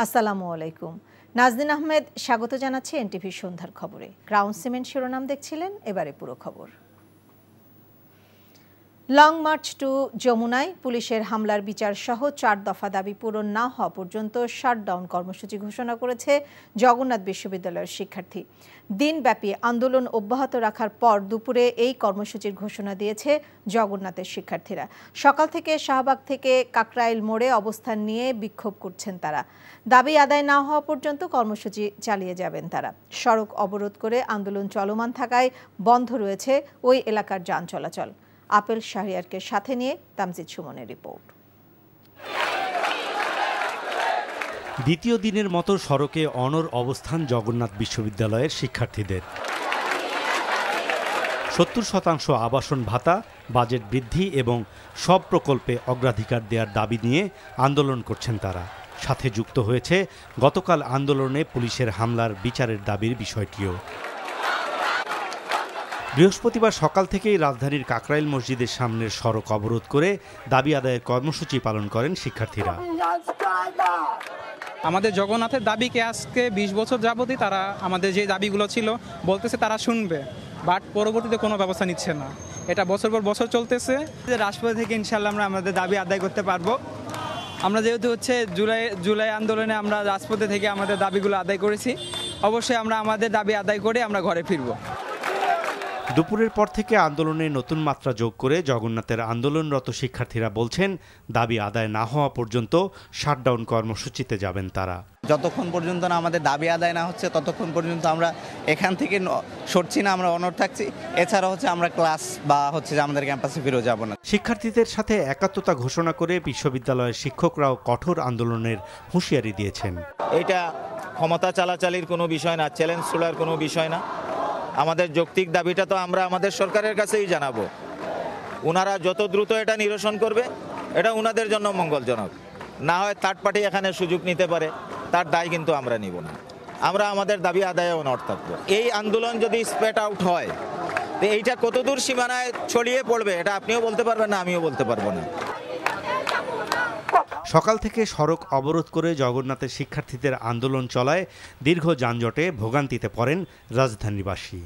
আসসালামু আলাইকুম। নাজনীন আহমেদ স্বাগত জানাচ্ছি এনটিভি সন্ধ্যার খবরে। ক্রাউন সিমেন্ট শিরোনাম দেখছিলেন, এবারে পুরো খবর। লং মার্চ টু যমুনায় পুলিশের হামলার বিচার সহ 4 দফা দাবি পূরণ না হওয়া পর্যন্ত শাটডাউন কর্মসূচি ঘোষণা করেছে জগন্নাথ বিশ্ববিদ্যালয়ের শিক্ষার্থী। দিনব্যাপী আন্দোলন অব্যাহত রাখার পর দুপুরে এই কর্মসূচির ঘোষণা দিয়েছে জগন্নাথের শিক্ষার্থীরা। সকাল থেকে শাহবাগ থেকে কাকরাইল মোড়ে অবস্থান নিয়ে বিক্ষোভ করছেন তারা। দাবি আদায় না হওয়া পর্যন্ত কর্মসূচি চালিয়ে যাবেন তারা। সড়ক অবরোধ করে আন্দোলন চলমান থাকায় বন্ধ রয়েছে ওই এলাকার যান চলাচল। আপেল শাহরিয়ারকে সাথে নিয়ে তামজিদ সুমনের রিপোর্ট। দ্বিতীয় দিনের মতো সড়কে অনড় অবস্থান জগন্নাথ বিশ্ববিদ্যালয়ের শিক্ষার্থীদের। 70% আবাসন ভাতা, বাজেট বৃদ্ধি এবং সব প্রকল্পে অগ্রাধিকার দেওয়ার দাবি নিয়ে আন্দোলন করছেন তারা। সাথে যুক্ত হয়েছে গতকাল আন্দোলনে পুলিশের হামলার বিচারের দাবির বিষয়টিও। বৃহস্পতিবার সকাল থেকেই রাজধানীর কাকরাইল মসজিদের সামনের সড়ক অবরোধ করে দাবি আদায়ের কর্মসূচি পালন করেন শিক্ষার্থীরা। আমাদের জগন্নাথের দাবিকে আজকে 20 বছর যাবতই তারা আমাদের যে দাবিগুলো ছিল বলতেছে তারা শুনবে, বাট পরবর্তীতে কোনো ব্যবস্থা নিচ্ছে না। এটা বছর পর বছর চলতেছে। রাজপথ থেকে ইনশাল্লাহ আমরা আমাদের দাবি আদায় করতে পারবো। আমরা যেহেতু জুলাই আন্দোলনে আমরা রাজপথে থেকে আমাদের দাবিগুলো আদায় করেছি, অবশ্যই আমরা আমাদের দাবি আদায় করে আমরা ঘরে ফিরবো। দুপুরের পর থেকে আন্দোলনে নতুন মাত্রা যোগ করে জগন্নাথের আন্দোলনরত শিক্ষার্থীরা বলছেন দাবি আদায় না হওয়া পর্যন্ত শাটডাউন কর্মসূচিতে যাবেন তারা। যতক্ষণ পর্যন্ত না আমাদের দাবি আদায় না হচ্ছে ততক্ষণ পর্যন্ত আমরা এখান থেকে সরছি না, আমরা অনড় থাকছি। এছাড়া আমরা ক্লাস বা আমাদের ক্যাম্পাসে ফিরেও যাব না। শিক্ষার্থীদের সাথে একাত্মতা ঘোষণা করে বিশ্ববিদ্যালয়ের শিক্ষকরাও কঠোর আন্দোলনের হুঁশিয়ারি দিয়েছেন। এটা ক্ষমতা চালাচালির কোনো বিষয় না, চ্যালেঞ্জ তোলার কোনো বিষয় না। আমাদের যৌক্তিক দাবিটা তো আমরা আমাদের সরকারের কাছেই জানাবো। ওনারা যত দ্রুত এটা নিরসন করবে এটা ওনাদের জন্য মঙ্গলজনক। না হয় থার্ড পার্টি এখানে সুযোগ নিতে পারে, তার দায় কিন্তু আমরা নিব না। আমরা আমাদের দাবি আদায়ে অনড় থাকবো। এই আন্দোলন যদি স্প্রেড আউট হয় তো এইটা কতদূর সীমানায় ছড়িয়ে পড়বে এটা আপনিও বলতে পারবেন না, আমিও বলতে পারবো না। সকাল থেকে সড়ক অবরোধ করে জগন্নাথের শিক্ষার্থীদের আন্দোলন চলায় দীর্ঘ যানজটে ভোগান্তিতে পড়েন রাজধানীবাসী।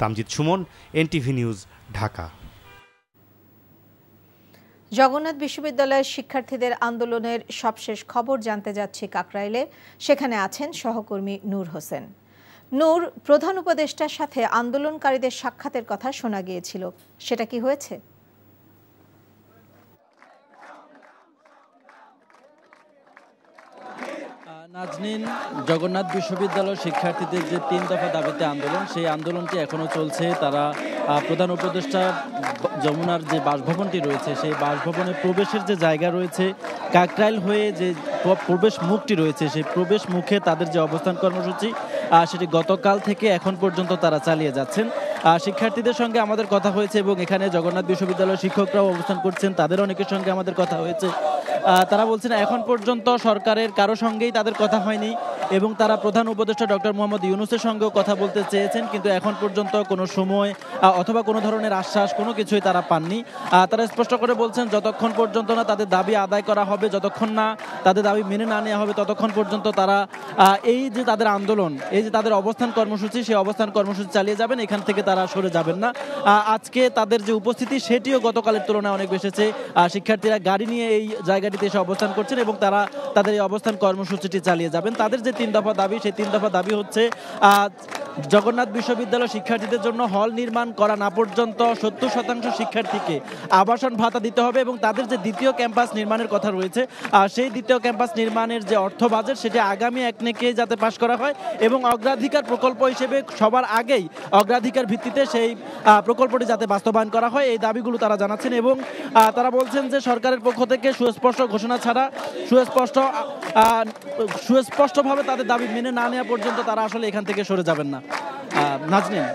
Tamjid Sumon, NTV news, Dhaka. জগন্নাথ বিশ্ববিদ্যালয়ের শিক্ষার্থীদের আন্দোলনের সবশেষ খবর জানতে যাচ্ছি কাকরাইলে। সেখানে আছেন সহকর্মী নূর হোসেন। নূর, প্রধান উপদেষ্টার সাথে আন্দোলনকারীদের সাক্ষাতের কথা শোনা গিয়েছিল, সেটা কি হয়েছে? নাজনীন, জগন্নাথ বিশ্ববিদ্যালয় শিক্ষার্থীদের যে 3 দফা দাবিতে আন্দোলন, সেই আন্দোলনটি এখনও চলছে। তারা প্রধান উপদেষ্টা যমুনার যে বাসভবনটি রয়েছে সেই বাসভবনের প্রবেশের যে জায়গা রয়েছে, কাকরাইল হয়ে যে প্রবেশ মুখটি রয়েছে সেই প্রবেশ মুখে তাদের যে অবস্থান কর্মসূচি সেটি গতকাল থেকে এখন পর্যন্ত তারা চালিয়ে যাচ্ছেন। শিক্ষার্থীদের সঙ্গে আমাদের কথা হয়েছে এবং এখানে জগন্নাথ বিশ্ববিদ্যালয়ের শিক্ষকরাও অবস্থান করছেন, তাদের অনেকের সঙ্গে আমাদের কথা হয়েছে। তারা বলছেন এখন পর্যন্ত সরকারের কারো সঙ্গেই তাদের কথা হয়নি এবং তারা প্রধান উপদেষ্টা ডক্টর মোহাম্মদ ইউনূসের সঙ্গেও কথা বলতে চেয়েছেন, কিন্তু এখন পর্যন্ত কোনো সময় অথবা কোনো ধরনের আশ্বাস কোনো কিছুই তারা পাননি। তারা স্পষ্ট করে বলছেন যতক্ষণ পর্যন্ত না তাদের দাবি আদায় করা হবে, যতক্ষণ না তাদের দাবি মেনে না নেওয়া হবে, ততক্ষণ পর্যন্ত তারা এই যে তাদের আন্দোলন, এই যে তাদের অবস্থান কর্মসূচি, সেই অবস্থান কর্মসূচি চালিয়ে যাবেন, এখান থেকে তারা সরে যাবেন না। আজকে তাদের যে উপস্থিতি সেটিও গতকালের তুলনায় অনেক বেশিছে। শিক্ষার্থীরা গাড়ি নিয়ে এই জায়গাটিতে এসে অবস্থান করছেন এবং তারা তাদের এই অবস্থান কর্মসূচিটি চালিয়ে যাবেন। তাদের যে 3 দফা দাবি, সেই 3 দফা দাবি হচ্ছে জগন্নাথ বিশ্ববিদ্যালয় শিক্ষার্থীদের জন্য হল নির্মাণ করা না পর্যন্ত 70% শিক্ষার্থীকে আবাসন ভাতা দিতে হবে এবং তাদের যে দ্বিতীয় ক্যাম্পাস নির্মাণের কথা রয়েছে সেই দ্বিতীয় ক্যাম্পাস নির্মাণের যে অর্থ বাজেট সেটি আগামী 1 মেকে যাতে পাশ করা হয় এবং অগ্রাধিকার প্রকল্প হিসেবে সবার আগেই অগ্রাধিকার ভিত্তিতে সেই প্রকল্পটি যাতে বাস্তবায়ন করা হয়, এই দাবিগুলো তারা জানাচ্ছেন এবং তারা বলছেন যে সরকারের পক্ষ থেকে সুস্পষ্ট ঘোষণা ছাড়া সুস্পষ্টভাবে তাদের দাবি মেনে না নেওয়া পর্যন্ত তারা আসলে এখান থেকে সরে যাবেন না। নাজনীন।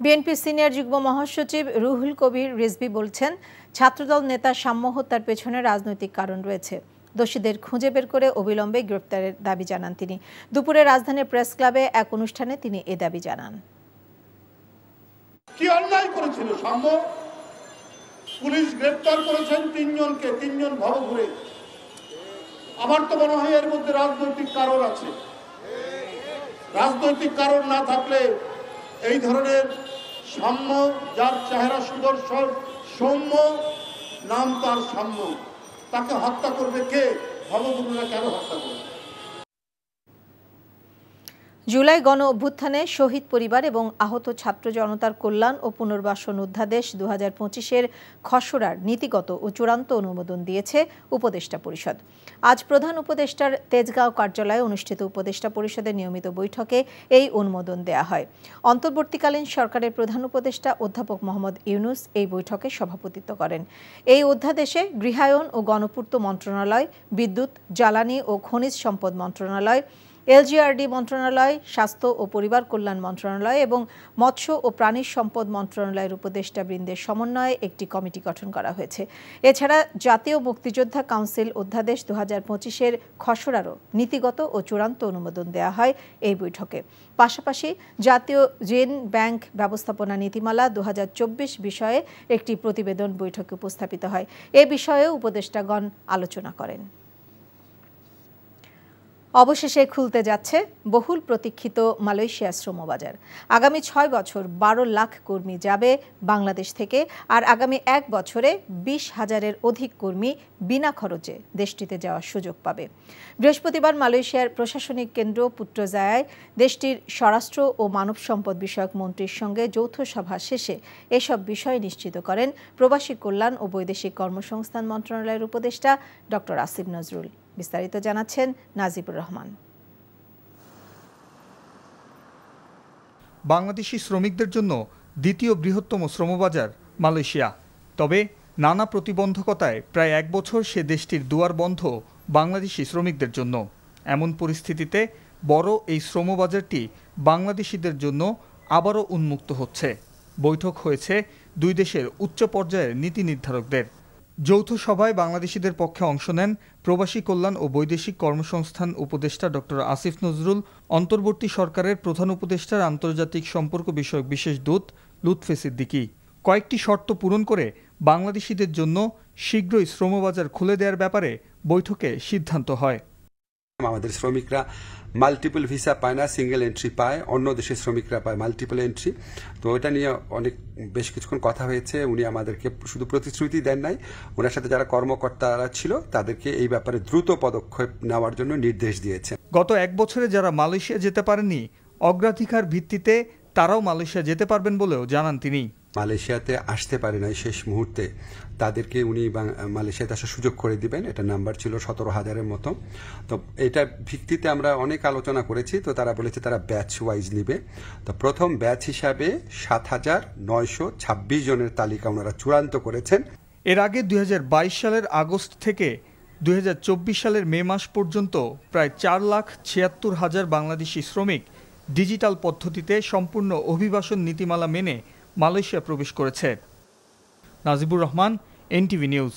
বিএনপি সিনিয়র যুগ্ম মহাসচিব রুহুল কবির রিজভী বলছেন ছাত্রদল নেতা সাম্য হত্যার পেছনে রাজনৈতিক কারণ রয়েছে। দোষীদের খুঁজে বের করে অবিলম্বে গ্রেপ্তারের দাবি জানান তিনি। দুপুরে রাজধানীর প্রেস ক্লাবে এক অনুষ্ঠানে তিনি এ দাবি জানান। কি অন্যায় করেছিল সাম্য? পুলিশ গ্রেপ্তার করেছেন 3 জনকে, 3 জন ভবঘুরে। আমার তো মনে হয় এর মধ্যে রাজনৈতিক কারণ আছে। রাজনৈতিক কারণ না থাকলে এই ধরনের সাম্য, যার চেহারা সুদর্শন সৌম্য, নাম তার সাম্য, তাকে হত্যা করবে কে? ভবগুরুরা কেন হত্যা করবে? জুলাই গণ অভ্যুত্থানে শহীদ পরিবার এবং আহত ছাত্র জনতার কল্যাণ ও পুনর্বাসন অধ্যাদেশ 2025-এর খসড়ার নীতিগত ও চূড়ান্ত অনুমোদন দিয়েছে উপদেষ্টা পরিষদ। আজ প্রধান উপদেষ্টার তেজগাঁও কার্যালয়ে অনুষ্ঠিত উপদেষ্টা পরিষদের নিয়মিত বৈঠকে এই অনুমোদন দেয়া হয়। অন্তর্বর্তীকালীন সরকারের প্রধান উপদেষ্টা অধ্যাপক মোহাম্মদ ইউনুস এই বৈঠকে সভাপতিত্ব করেন। এই অধ্যাদেশে গৃহায়ন ও গণপূর্ত মন্ত্রণালয়, বিদ্যুৎ, জ্বালানি ও খনিজ সম্পদ মন্ত্রণালয়, এলজিআরডি মন্ত্রণালয়, স্বাস্থ্য ও পরিবার কল্যাণ মন্ত্রণালয় এবং মৎস্য ও প্রাণী সম্পদ মন্ত্রণালয়ের উপদেষ্টাবৃন্দের সমন্বয়ে একটি কমিটি গঠন করা হয়েছে। এছাড়া জাতীয় মুক্তিযোদ্ধা কাউন্সিল অধ্যাদেশ 2025-এর খসড়ারও নীতিগত ও চূড়ান্ত অনুমোদন দেওয়া হয় এই বৈঠকে। পাশাপাশি জাতীয় ঋণ ব্যাংক ব্যবস্থাপনা নীতিমালা 2024 বিষয়ে একটি প্রতিবেদন বৈঠকে উপস্থাপিত হয়। এ বিষয়েও উপদেষ্টাগণ আলোচনা করেন। অবশেষে খুলতে যাচ্ছে বহুল প্রতীক্ষিত মালয়েশিয়া শ্রমবাজার। আগামী 6 বছর 12 লাখ কর্মী যাবে বাংলাদেশ থেকে, আর আগামী 1 বছরে 20,000-এর অধিক কর্মী বিনা খরচে দেশটিতে যাওয়ার সুযোগ পাবে। বৃহস্পতিবার মালয়েশিয়ার প্রশাসনিক কেন্দ্র পুত্রজায়ায় দেশটির স্বরাষ্ট্র ও মানব সম্পদ বিষয়ক মন্ত্রীর সঙ্গে যৌথ সভা শেষে এসব বিষয় নিশ্চিত করেন প্রবাসী কল্যাণ ও বৈদেশিক কর্মসংস্থান মন্ত্রণালয়ের উপদেষ্টা ডক্টর আসিফ নজরুল। বিস্তারিত জানাচ্ছেন নাজিবুর রহমান। বাংলাদেশি শ্রমিকদের জন্য দ্বিতীয় বৃহত্তম শ্রমবাজার মালয়েশিয়া। তবে নানা প্রতিবন্ধকতায় প্রায় 1 বছর সে দেশটির দুয়ার বন্ধ বাংলাদেশি শ্রমিকদের জন্য। এমন পরিস্থিতিতে বড় এই শ্রমবাজারটি বাংলাদেশিদের জন্য আবারও উন্মুক্ত হচ্ছে। বৈঠক হয়েছে দুই দেশের উচ্চ পর্যায়ের নীতি নির্ধারকদের। যৌথ সভায় বাংলাদেশিদের পক্ষে অংশ নেন প্রবাসী কল্যাণ ও বৈদেশিক কর্মসংস্থান উপদেষ্টা ডক্টর আসিফ নজরুল, অন্তর্বর্তী সরকারের প্রধান উপদেষ্টার আন্তর্জাতিক সম্পর্ক বিষয়ক বিশেষ দূত লুৎফে সিদ্দিকী। কয়েকটি শর্ত পূরণ করে বাংলাদেশিদের জন্য শীঘ্রই শ্রমবাজার খুলে দেওয়ার ব্যাপারে বৈঠকে সিদ্ধান্ত হয়। আমাদের শ্রমিকরা মাল্টিপল ভিসা পায় না, সিঙ্গেল এন্ট্রি পায়, অন্য দেশের শ্রমিকরা পায় মাল্টিপল এন্ট্রি। তো এটা নিয়ে বেশ কিছুক্ষণ কথা হয়েছে। উনি আমাদেরকে শুধু প্রতিশ্রুতি দেন নাই, ওনার সাথে যারা কর্মকর্তারা ছিল তাদেরকে এই ব্যাপারে দ্রুত পদক্ষেপ নেওয়ার জন্য নির্দেশ দিয়েছে। গত 1 বছরে যারা মালয়েশিয়া যেতে পারেননি, অগ্রাধিকার ভিত্তিতে তারাও মালয়েশিয়া যেতে পারবেন বলেও জানান তিনি। মালয়েশিয়াতে আসতে পারে নাই শেষ মুহূর্তে, তাদেরকে উনি মালয়েশিয়াতে আসার সুযোগ করে দিবেন। এটা নাম্বার ছিল 17,000-এর মতো। তো এটা ভিত্তিতে আমরা অনেক আলোচনা করেছি। তো তারা বলেছে তারা ব্যাচ ওয়াইজ নিবে। তো প্রথম ব্যাচ হিসাবে 7,926 জনের তালিকা ওনারা চূড়ান্ত করেছেন। এর আগে 2022 সালের আগস্ট থেকে 2024 সালের মে মাস পর্যন্ত প্রায় 4,76,000 বাংলাদেশি শ্রমিক ডিজিটাল পদ্ধতিতে সম্পূর্ণ অভিবাসন নীতিমালা মেনে মালয়েশিয়া প্রবেশ করেছে। Najibur Rahman, NTV news.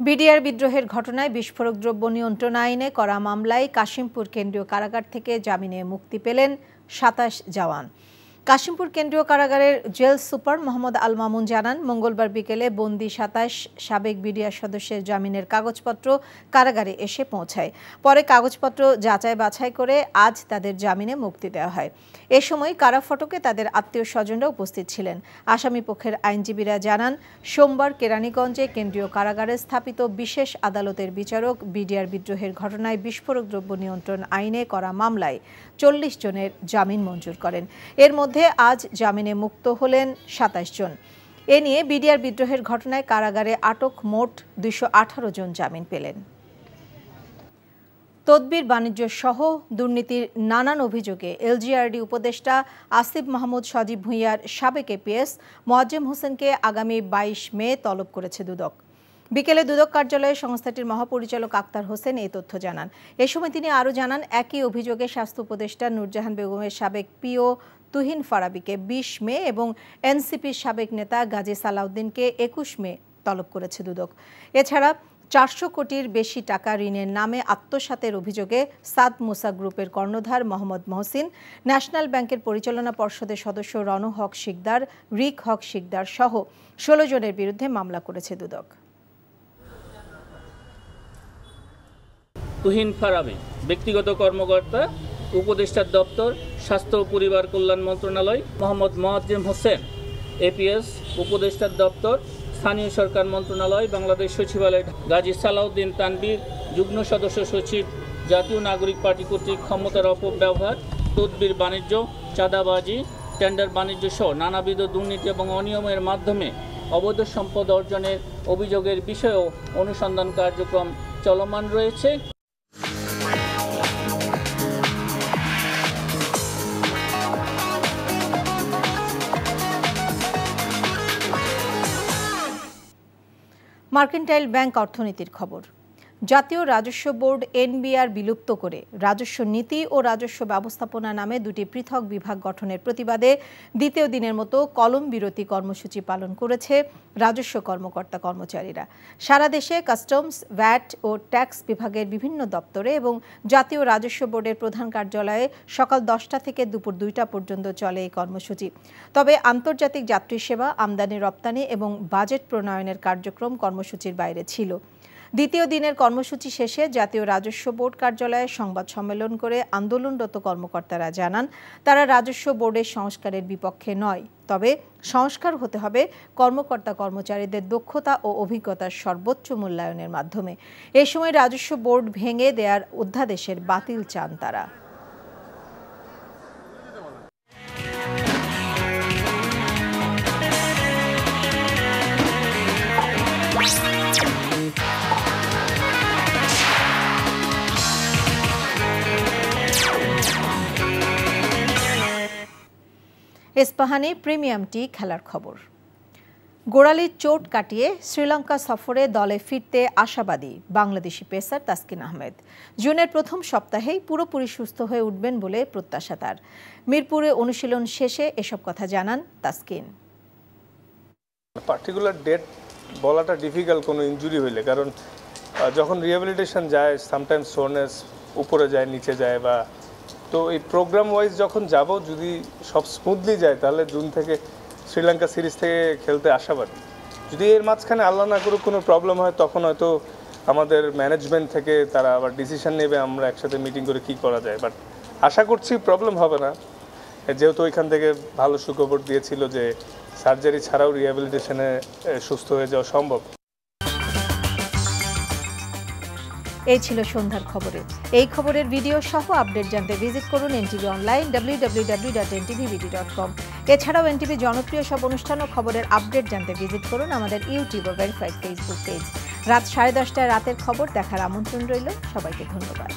BDR বিদ্রোহের ঘটনায় বিস্ফোরক দ্রব্য নিয়ন্ত্রণ আইনে করা মামলায় কাশিমপুর কেন্দ্রীয় কারাগার থেকে জামিনে মুক্তি পেলেন 27 জওয়ান। কাশিমপুর কেন্দ্রীয় কারাগারের জেল সুপার মোহাম্মদ আল মামুন জানান, মঙ্গলবার বিকেলে বন্দি 27 সাবেক বিডিআর সদস্যের জামিনের কাগজপত্র কারাগারে এসে পৌঁছায়। পরে কাগজপত্র যাচাই বাছাই করে আজ তাদের জামিনে মুক্তি দেওয়া হয়। এ সময় কারা ফটকে তাদের আত্মীয় স্বজনরা উপস্থিত ছিলেন। আসামি পক্ষের আইনজীবীরা জানান, সোমবার কেরানীগঞ্জে কেন্দ্রীয় কারাগারে স্থাপিত বিশেষ আদালতের বিচারক বিডিআর বিদ্রোহের ঘটনায় বিস্ফোরক দ্রব্য নিয়ন্ত্রণ আইনে করা মামলায় 40 জনের জামিন মঞ্জুর করেন। এর মধ্যে আজ জামিনে মুক্ত হলেন 27 জন। এ নিয়ে বিডিআর বিদ্রোহের ঘটনায় কারাগারে আটক মোট 218 জন জামিন পেলেন। তদবির বাণিজ্য সহ দুর্নীতির নানান অভিযোগে এলজিআরডি উপদেষ্টা আসিফ মাহমুদ সজীব ভুঁইয়ার সাবেক এপিএস মোয়াজ্জেম হোসেনকে আগামী 22 মে তলব করেছে দুদক। বিকেলে দুদক কার্যালয়ে সংস্থাটির মহাপরিচালক আক্তার হোসেন এই তথ্য জানান। এ সময় তিনি আরও জানান, একই অভিযোগে স্বাস্থ্য উপদেষ্টা নূরজাহান বেগমের সাবেক পিও তুহিন ফারাবিকে 20 মে এবং এনসিপির সাবেক নেতা গাজী সালাউদ্দিনকে 21 মে তলব করেছে দুদক। এছাড়া 400 কোটির বেশি টাকা ঋণের নামে আত্মসাতের অভিযোগে সাদ মুসা গ্রুপের কর্ণধার মোহাম্মদ মহসিন, ন্যাশনাল ব্যাংকের পরিচালনা পর্ষদের সদস্য রনু হক শিকদার, রিক হক শিকদার সহ 16 জনের বিরুদ্ধে মামলা করেছে দুদক। তুহিন ফারাবি, ব্যক্তিগত কর্মকর্তা, উপদেষ্টার দপ্তর, স্বাস্থ্য ও পরিবার কল্যাণ মন্ত্রণালয়, মোহাম্মদ মোয়াজ্জেম হোসেন, এপিএস, উপদেষ্টার দপ্তর, স্থানীয় সরকার মন্ত্রণালয়, বাংলাদেশ সচিবালয়, গাজী সালাউদ্দিন তানভীর, যুগ্ম সদস্য সচিব, জাতীয় নাগরিক পার্টি কর্তৃক ক্ষমতার অপব্যবহার, তদবির বাণিজ্য, চাঁদাবাজি, টেন্ডার বাণিজ্য সহ নানাবিধ দুর্নীতি এবং অনিয়মের মাধ্যমে অবৈধ সম্পদ অর্জনের অভিযোগের বিষয়েও অনুসন্ধান কার্যক্রম চলমান রয়েছে। মার্কেন্টাইল ব্যাংক অর্থনীতির খবর। জাতীয় রাজস্ব বোর্ড এনবিআর বিলুপ্ত করে রাজস্ব নীতি ও রাজস্ব ব্যবস্থাপনা নামে দুটি পৃথক বিভাগ গঠনের প্রতিবাদে দ্বিতীয় দিনের মতো কলম বিরতি কর্মসূচি পালন করেছে রাজস্ব কর্মকর্তা কর্মচারীরা। সারা দেশে কাস্টমস, ভ্যাট ও ট্যাক্স বিভাগের বিভিন্ন দপ্তরে এবং জাতীয় রাজস্ব বোর্ডের প্রধান কার্যালয়ে সকাল 10টা থেকে দুপুর 2টা পর্যন্ত চলে এই কর্মসূচি। তবে আন্তর্জাতিক যাত্রী সেবা, আমদানি রপ্তানি এবং বাজেট প্রণয়নের কার্যক্রম কর্মসূচির বাইরে ছিল। দ্বিতীয় দিনের কর্মসূচি শেষে জাতীয় রাজস্ব বোর্ড কার্যালয়ে সংবাদ সম্মেলন করে আন্দোলনরত কর্মকর্তারা জানান, তারা রাজস্ব বোর্ডের সংস্কারের বিপক্ষে নয়, তবে সংস্কার হতে হবে কর্মকর্তা কর্মচারীদের দক্ষতা ও অভিজ্ঞতার সর্বোচ্চ মূল্যায়নের মাধ্যমে। এ সময় রাজস্ব বোর্ড ভেঙে দেওয়ার অধ্যাদেশের বাতিল চান তারা। ইস্পাহানি প্রিমিয়াম টি খেলার খবর। গোড়ালির চোট কাটিয়ে শ্রীলঙ্কা সফরে দলে ফিরতে আশাবাদী বাংলাদেশি পেসার তাসকিন আহমেদ। জুনের প্রথম সপ্তাহেই পুরোপুরি সুস্থ হয়ে উঠবেন বলে প্রত্যাশা তার। মিরপুরে অনুশীলন শেষে এসব কথা জানান তাসকিন। পার্টিকুলার ডেট বলাটা ডিফিকাল্ট কোনো ইনজুরি হইলে, কারণ যখন রিহ্যাবিলিটেশন যায় সামটাইমস সোরনেস উপরে যায়, নিচে যায়, বা তো এই প্রোগ্রাম ওয়াইজ যখন যাব, যদি সব স্মুথলি যায় তাহলে জুন থেকে শ্রীলঙ্কা সিরিজ থেকে খেলতে আশাবাদী। যদি এর মাঝখানে আল্লাহ না করুক কোনো প্রবলেম হয়, তখন হয়তো আমাদের ম্যানেজমেন্ট থেকে তারা আবার ডিসিশন নেবে, আমরা একসাথে মিটিং করে কি করা যায়। বাট আশা করছি প্রবলেম হবে না, যেহেতু ওইখান থেকে ভালো সুখবর দিয়েছিল যে সার্জারি ছাড়াও রিহ্যাবিলিটেশনে সুস্থ হয়ে যাওয়া সম্ভব। এই ছিল সন্ধ্যার খবরে। এই খবরের ভিডিও সহ আপডেট জানতে ভিজিট করুন এনটিভি অনলাইন www.ntvbd.com। এছাড়াও এনটিভি জনপ্রিয় সব অনুষ্ঠান ও খবরের আপডেট জানতে ভিজিট করুন আমাদের ইউটিউব ও ভেরিফাইড ফেসবুক পেজ। রাত 10:30টায় রাতের খবর দেখার আমন্ত্রণ রইল। সবাইকে ধন্যবাদ।